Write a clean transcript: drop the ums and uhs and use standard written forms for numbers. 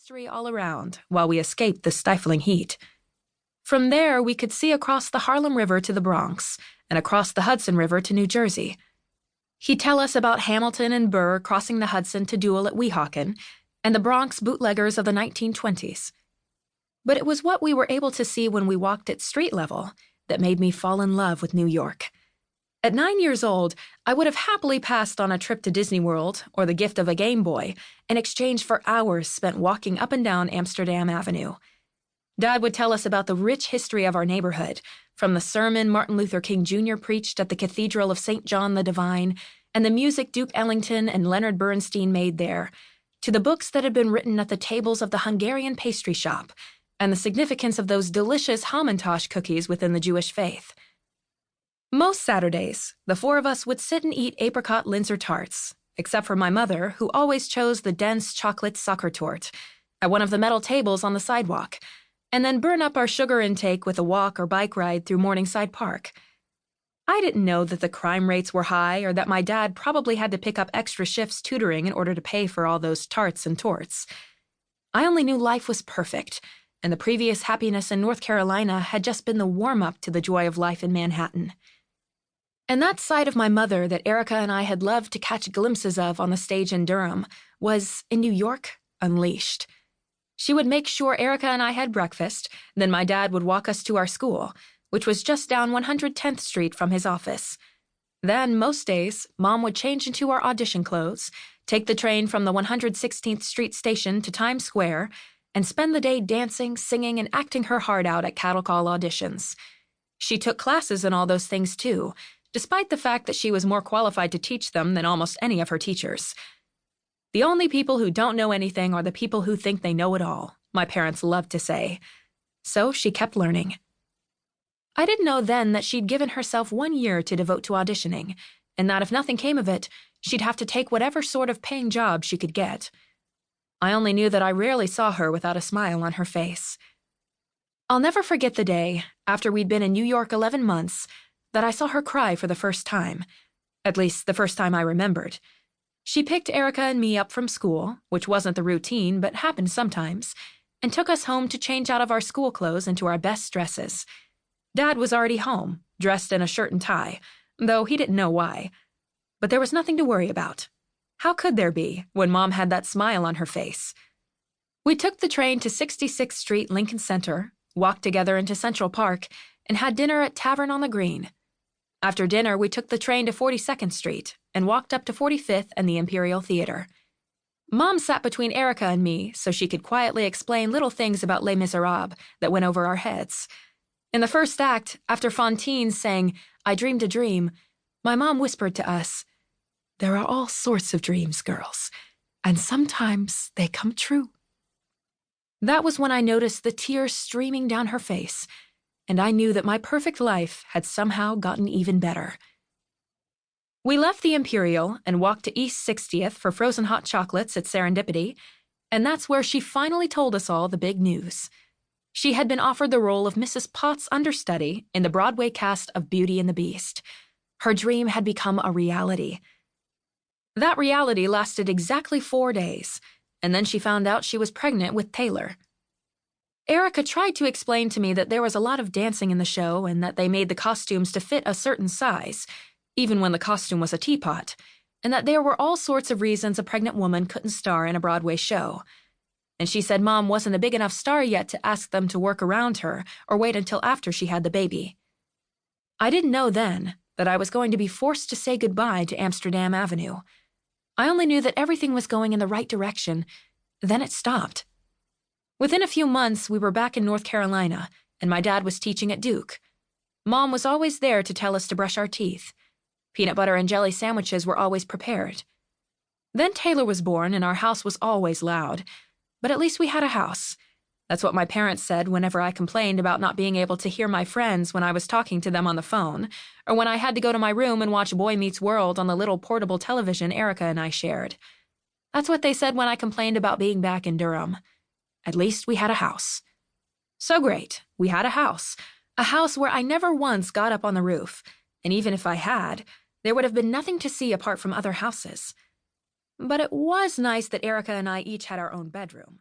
history all around while we escaped the stifling heat. From there, we could see across the Harlem River to the Bronx and across the Hudson River to New Jersey. He'd tell us about Hamilton and Burr crossing the Hudson to duel at Weehawken and the Bronx bootleggers of the 1920s. But it was what we were able to see when we walked at street level that made me fall in love with New York. At 9 years old, I would have happily passed on a trip to Disney World or the gift of a Game Boy in exchange for hours spent walking up and down Amsterdam Avenue. Dad would tell us about the rich history of our neighborhood, from the sermon Martin Luther King Jr. preached at the Cathedral of St. John the Divine and the music Duke Ellington and Leonard Bernstein made there, to the books that had been written at the tables of the Hungarian pastry shop and the significance of those delicious Hamantash cookies within the Jewish faith. Most Saturdays, the four of us would sit and eat apricot Linzer tarts, except for my mother, who always chose the dense chocolate sucker tort, at one of the metal tables on the sidewalk, and then burn up our sugar intake with a walk or bike ride through Morningside Park. I didn't know that the crime rates were high or that my dad probably had to pick up extra shifts tutoring in order to pay for all those tarts and torts. I only knew life was perfect, and the previous happiness in North Carolina had just been the warm-up to the joy of life in Manhattan. And that side of my mother that Erica and I had loved to catch glimpses of on the stage in Durham was, in New York, unleashed. She would make sure Erica and I had breakfast, then my dad would walk us to our school, which was just down 110th Street from his office. Then, most days, Mom would change into our audition clothes, take the train from the 116th Street station to Times Square, and spend the day dancing, singing, and acting her heart out at cattle call auditions. She took classes in all those things, too, despite the fact that she was more qualified to teach them than almost any of her teachers. The only people who don't know anything are the people who think they know it all, my parents loved to say. So she kept learning. I didn't know then that she'd given herself 1 year to devote to auditioning, and that if nothing came of it, she'd have to take whatever sort of paying job she could get. I only knew that I rarely saw her without a smile on her face. I'll never forget the day, after we'd been in New York 11 months, that I saw her cry for the first time, at least the first time I remembered. She picked Erica and me up from school, which wasn't the routine but happened sometimes, and took us home to change out of our school clothes into our best dresses. Dad was already home, dressed in a shirt and tie, though he didn't know why. But there was nothing to worry about. How could there be, when Mom had that smile on her face? We took the train to 66th Street, Lincoln Center, walked together into Central Park, and had dinner at Tavern on the Green. After dinner, we took the train to 42nd Street and walked up to 45th and the Imperial Theater. Mom sat between Erica and me so she could quietly explain little things about Les Miserables that went over our heads. In the first act, after Fantine sang "I Dreamed a Dream," my mom whispered to us, "There are all sorts of dreams, girls, and sometimes they come true." That was when I noticed the tears streaming down her face, and I knew that my perfect life had somehow gotten even better. We left the Imperial and walked to East 60th for frozen hot chocolates at Serendipity, and that's where she finally told us all the big news. She had been offered the role of Mrs. Potts' understudy in the Broadway cast of Beauty and the Beast. Her dream had become a reality. That reality lasted exactly 4 days, and then she found out she was pregnant with Taylor. Erica tried to explain to me that there was a lot of dancing in the show and that they made the costumes to fit a certain size, even when the costume was a teapot, and that there were all sorts of reasons a pregnant woman couldn't star in a Broadway show. And she said Mom wasn't a big enough star yet to ask them to work around her or wait until after she had the baby. I didn't know then that I was going to be forced to say goodbye to Amsterdam Avenue. I only knew that everything was going in the right direction. Then it stopped. Within a few months, we were back in North Carolina, and my dad was teaching at Duke. Mom was always there to tell us to brush our teeth. Peanut butter and jelly sandwiches were always prepared. Then Taylor was born, and our house was always loud. But at least we had a house. That's what my parents said whenever I complained about not being able to hear my friends when I was talking to them on the phone, or when I had to go to my room and watch Boy Meets World on the little portable television Erica and I shared. That's what they said when I complained about being back in Durham. At least we had a house. So great, we had a house where I never once got up on the roof, and even if I had, there would have been nothing to see apart from other houses. But it was nice that Erica and I each had our own bedroom.